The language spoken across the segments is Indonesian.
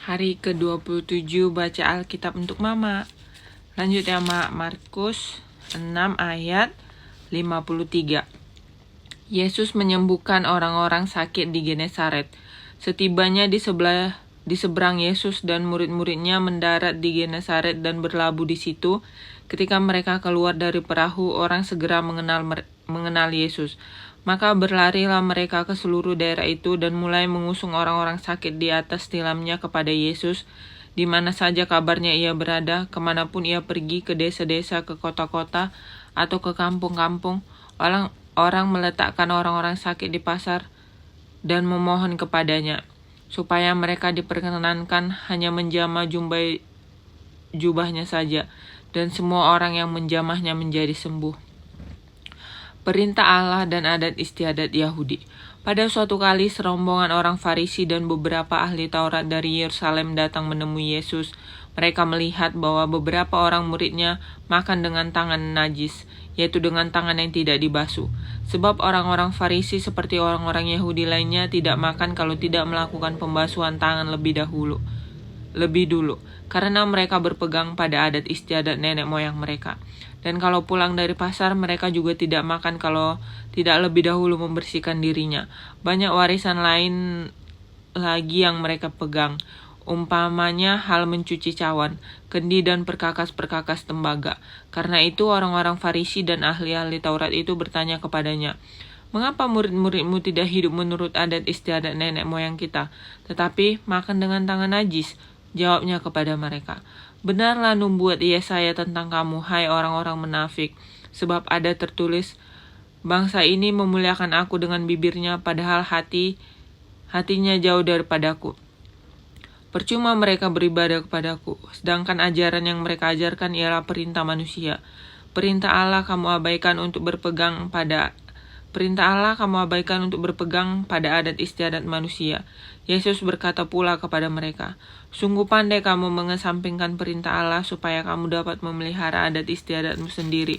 Hari ke-27 baca Alkitab untuk Mama. Lanjut ya Mak, Markus 6 ayat 53. Yesus menyembuhkan orang-orang sakit di Genesaret. Setibanya di seberang Yesus dan murid-muridnya mendarat di Genesaret dan berlabuh di situ. Ketika mereka keluar dari perahu, orang segera mengenal Yesus. Maka berlarilah mereka ke seluruh daerah itu dan mulai mengusung orang-orang sakit di atas tilamnya kepada Yesus. Di mana saja kabarnya ia berada, kemanapun ia pergi, ke desa-desa, ke kota-kota, atau ke kampung-kampung, orang meletakkan orang-orang sakit di pasar dan memohon kepadanya, supaya mereka diperkenankan hanya menjamah jubahnya saja, dan semua orang yang menjamahnya menjadi sembuh. Perintah Allah dan adat istiadat Yahudi. Pada suatu kali serombongan orang Farisi dan beberapa ahli Taurat dari Yerusalem datang menemui Yesus. Mereka melihat bahwa beberapa orang muridnya makan dengan tangan najis, yaitu dengan tangan yang tidak dibasuh. Sebab orang-orang Farisi seperti orang-orang Yahudi lainnya tidak makan kalau tidak melakukan pembasuhan tangan lebih dulu, karena mereka berpegang pada adat istiadat nenek moyang mereka. Dan kalau pulang dari pasar, mereka juga tidak makan kalau tidak lebih dahulu membersihkan dirinya. Banyak warisan lain lagi yang mereka pegang, umpamanya hal mencuci cawan, kendi dan perkakas-perkakas tembaga. Karena itu orang-orang Farisi dan ahli-ahli Taurat itu bertanya kepadanya, "Mengapa murid-muridmu tidak hidup menurut adat istiadat nenek moyang kita, tetapi makan dengan tangan najis?" Jawabnya kepada mereka, "Benarlah nubuat Yesaya tentang kamu, hai orang-orang munafik, sebab ada tertulis, bangsa ini memuliakan aku dengan bibirnya, padahal hatinya jauh daripadaku. Percuma mereka beribadah kepadaku, sedangkan ajaran yang mereka ajarkan ialah perintah manusia. Perintah Allah kamu abaikan untuk berpegang pada adat istiadat manusia." Yesus berkata pula kepada mereka, "Sungguh pandai kamu mengesampingkan perintah Allah supaya kamu dapat memelihara adat istiadatmu sendiri.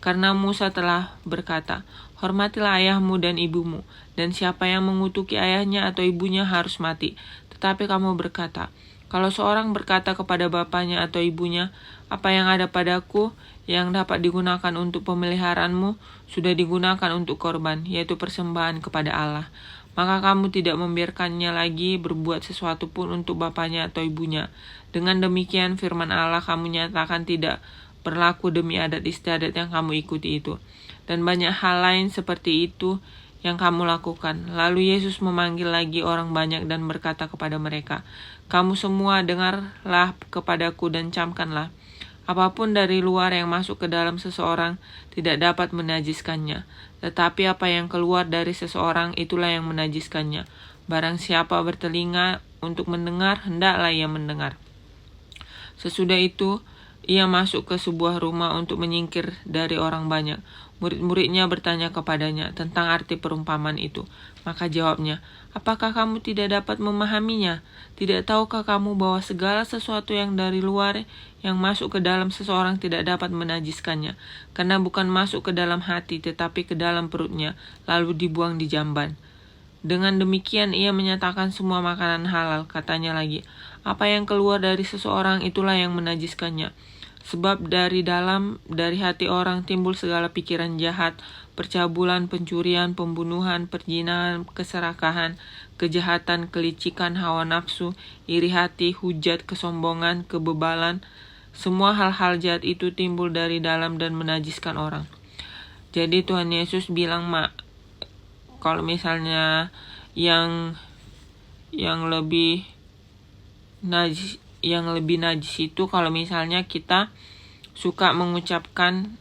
Karena Musa telah berkata, hormatilah ayahmu dan ibumu, dan siapa yang mengutuki ayahnya atau ibunya harus mati. Tetapi kamu berkata, kalau seorang berkata kepada bapaknya atau ibunya, apa yang ada padaku yang dapat digunakan untuk pemeliharaanmu sudah digunakan untuk korban, yaitu persembahan kepada Allah. Maka kamu tidak membiarkannya lagi berbuat sesuatu pun untuk bapaknya atau ibunya. Dengan demikian firman Allah kamu nyatakan tidak berlaku demi adat istiadat yang kamu ikuti itu. Dan banyak hal lain seperti itu yang kamu lakukan." Lalu Yesus memanggil lagi orang banyak dan berkata kepada mereka, "Kamu semua dengarlah kepadaku dan camkanlah. Apapun dari luar yang masuk ke dalam seseorang tidak dapat menajiskannya, tetapi apa yang keluar dari seseorang itulah yang menajiskannya. Barang siapa bertelinga untuk mendengar, hendaklah ia mendengar." Sesudah itu, ia masuk ke sebuah rumah untuk menyingkir dari orang banyak. Murid-muridnya bertanya kepadanya tentang arti perumpamaan itu. Maka jawabnya, "Apakah kamu tidak dapat memahaminya? Tidak tahukah kamu bahwa segala sesuatu yang dari luar yang masuk ke dalam seseorang tidak dapat menajiskannya, karena bukan masuk ke dalam hati tetapi ke dalam perutnya, lalu dibuang di jamban. Dengan demikian ia menyatakan semua makanan halal." Katanya lagi, "Apa yang keluar dari seseorang itulah yang menajiskannya. Sebab dari hati orang timbul segala pikiran jahat, percabulan, pencurian, pembunuhan, perzinahan, keserakahan, kejahatan, kelicikan, hawa nafsu, iri hati, hujat, kesombongan, kebebalan. Semua hal-hal jahat itu timbul dari dalam dan menajiskan orang." Jadi Tuhan Yesus bilang, kalau misalnya yang lebih najis itu kalau misalnya kita suka mengucapkan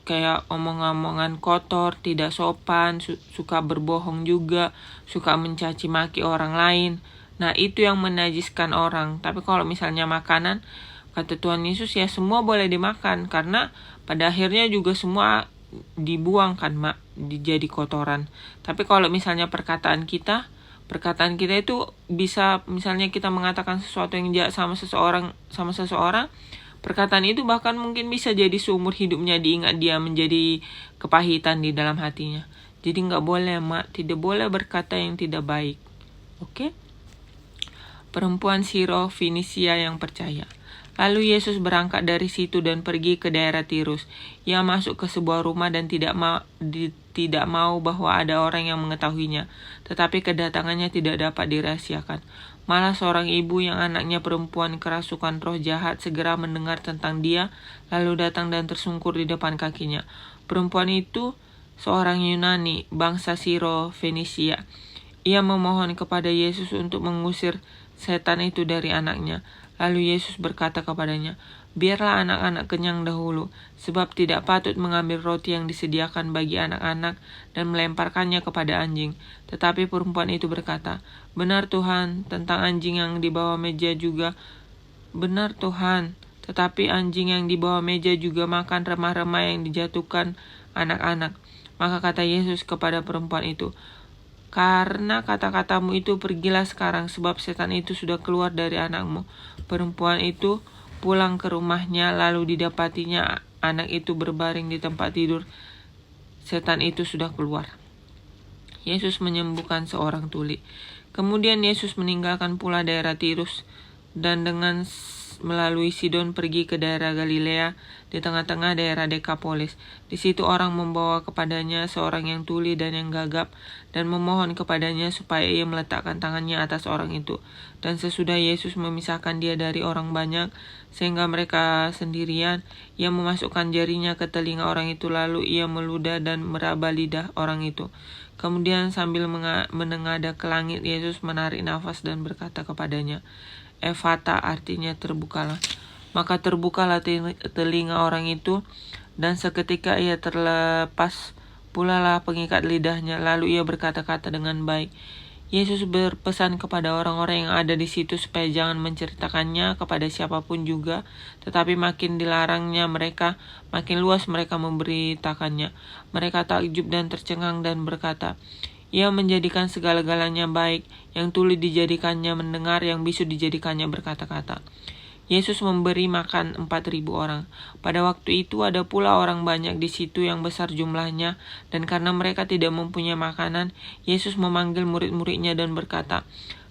kayak omong-omongan kotor, tidak sopan, suka berbohong juga, suka mencaci maki orang lain. Nah, itu yang menajiskan orang. Tapi kalau misalnya makanan, kata Tuhan Yesus ya semua boleh dimakan, karena pada akhirnya juga semua dibuang kan, jadi kotoran. Tapi kalau misalnya perkataan kita itu bisa, misalnya kita mengatakan sesuatu yang jahat sama seseorang, perkataan itu bahkan mungkin bisa jadi seumur hidupnya diingat dia, menjadi kepahitan di dalam hatinya. Jadi nggak boleh, tidak boleh berkata yang tidak baik. Oke? perempuan Siro Fenisia yang percaya. Lalu Yesus berangkat dari situ dan pergi ke daerah Tirus. Ia masuk ke sebuah rumah dan tidak mau bahwa ada orang yang mengetahuinya, tetapi kedatangannya tidak dapat dirahasiakan. Malah seorang ibu yang anaknya perempuan kerasukan roh jahat segera mendengar tentang dia, lalu datang dan tersungkur di depan kakinya. Perempuan itu seorang Yunani, bangsa Siro Fenisia. Ia memohon kepada Yesus untuk mengusir setan itu dari anaknya. Lalu Yesus berkata kepadanya, "Biarlah anak-anak kenyang dahulu, sebab tidak patut mengambil roti yang disediakan bagi anak-anak dan melemparkannya kepada anjing." Tetapi perempuan itu berkata, "Benar Tuhan, tentang anjing yang di bawah meja juga." "Benar Tuhan, tetapi anjing yang di bawah meja juga makan remah-remah yang dijatuhkan anak-anak." Maka kata Yesus kepada perempuan itu, "Karena kata-katamu itu, pergilah sekarang, sebab setan itu sudah keluar dari anakmu." Perempuan itu pulang ke rumahnya, lalu didapatinya anak itu berbaring di tempat tidur. Setan itu sudah keluar. Yesus menyembuhkan seorang tuli. Kemudian Yesus meninggalkan pula daerah Tirus dan dengan melalui Sidon pergi ke daerah Galilea di tengah-tengah daerah Dekapolis. Di situ orang membawa kepadanya seorang yang tuli dan yang gagap dan memohon kepadanya supaya ia meletakkan tangannya atas orang itu. Dan sesudah Yesus memisahkan dia dari orang banyak sehingga mereka sendirian, ia memasukkan jarinya ke telinga orang itu, lalu ia meludah dan meraba lidah orang itu. Kemudian sambil menengadah ke langit, Yesus menarik nafas dan berkata kepadanya, "Efata," artinya terbukalah. Maka terbukalah telinga orang itu, dan seketika ia terlepas pula lah pengikat lidahnya, lalu ia berkata-kata dengan baik. Yesus berpesan kepada orang-orang yang ada di situ supaya jangan menceritakannya kepada siapapun juga, tetapi makin dilarangnya mereka, makin luas mereka memberitakannya. Mereka takjub dan tercengang dan berkata, "Ia menjadikan segala-galanya baik, yang tuli dijadikannya mendengar, yang bisu dijadikannya berkata-kata." Yesus memberi makan 4.000 orang. Pada waktu itu ada pula orang banyak di situ yang besar jumlahnya, dan karena mereka tidak mempunyai makanan, Yesus memanggil murid-muridnya dan berkata,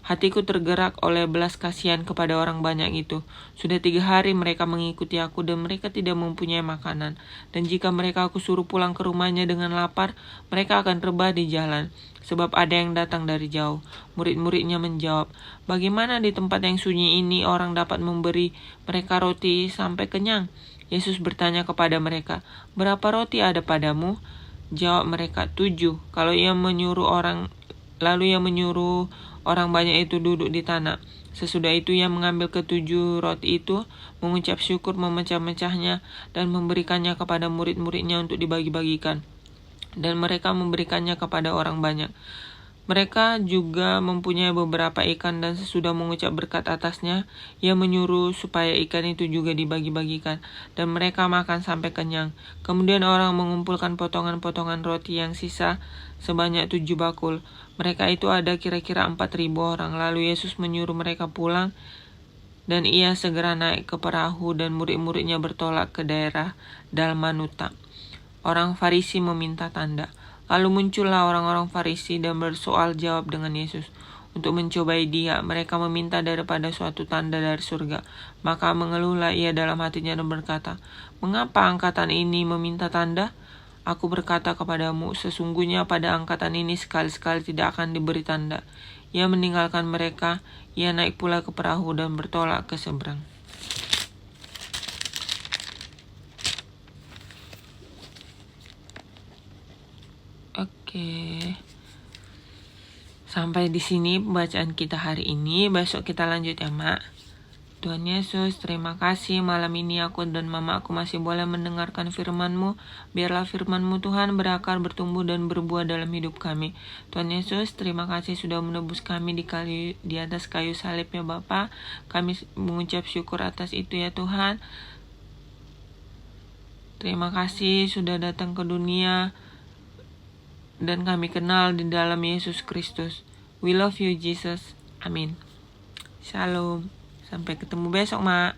"Hatiku tergerak oleh belas kasihan kepada orang banyak itu. Sudah 3 hari mereka mengikuti aku dan mereka tidak mempunyai makanan. Dan jika mereka aku suruh pulang ke rumahnya dengan lapar, mereka akan rebah di jalan, sebab ada yang datang dari jauh." Murid-muridnya menjawab, "Bagaimana di tempat yang sunyi ini orang dapat memberi mereka roti sampai kenyang?" Yesus bertanya kepada mereka, "Berapa roti ada padamu?" Jawab mereka, 7. Lalu ia menyuruh orang banyak itu duduk di tanah. Sesudah itu ia mengambil 7 roti itu, mengucap syukur, memecah-mecahnya, dan memberikannya kepada murid-muridnya untuk dibagi-bagikan. Dan mereka memberikannya kepada orang banyak. Mereka juga mempunyai beberapa ikan, dan sesudah mengucap berkat atasnya, ia menyuruh supaya ikan itu juga dibagi-bagikan, dan mereka makan sampai kenyang. Kemudian orang mengumpulkan potongan-potongan roti yang sisa sebanyak 7 bakul. Mereka itu ada kira-kira 4.000 orang. Lalu Yesus menyuruh mereka pulang, dan ia segera naik ke perahu dan murid-muridnya bertolak ke daerah Dalmanuta. Orang Farisi meminta tanda. Lalu muncullah orang-orang Farisi dan bersoal jawab dengan Yesus. Untuk mencobai dia, mereka meminta daripada suatu tanda dari surga. Maka mengeluhlah ia dalam hatinya dan berkata, "Mengapa angkatan ini meminta tanda? Aku berkata kepadamu, sesungguhnya pada angkatan ini sekali-sekali tidak akan diberi tanda." Ia meninggalkan mereka, ia naik pula ke perahu dan bertolak ke seberang. Oke. Sampai di sini pembacaan kita hari ini. Besok kita lanjut ya, Mak. Tuhan Yesus, terima kasih malam ini aku dan Mama aku masih boleh mendengarkan firman-Mu. Biarlah firman-Mu Tuhan berakar, bertumbuh dan berbuah dalam hidup kami. Tuhan Yesus, terima kasih sudah menebus kami di atas kayu salib ya Bapa. Kami mengucap syukur atas itu ya Tuhan. Terima kasih sudah datang ke dunia dan kami kenal di dalam Yesus Kristus. We love you Jesus. Amin. Shalom. Sampai ketemu besok, Mak.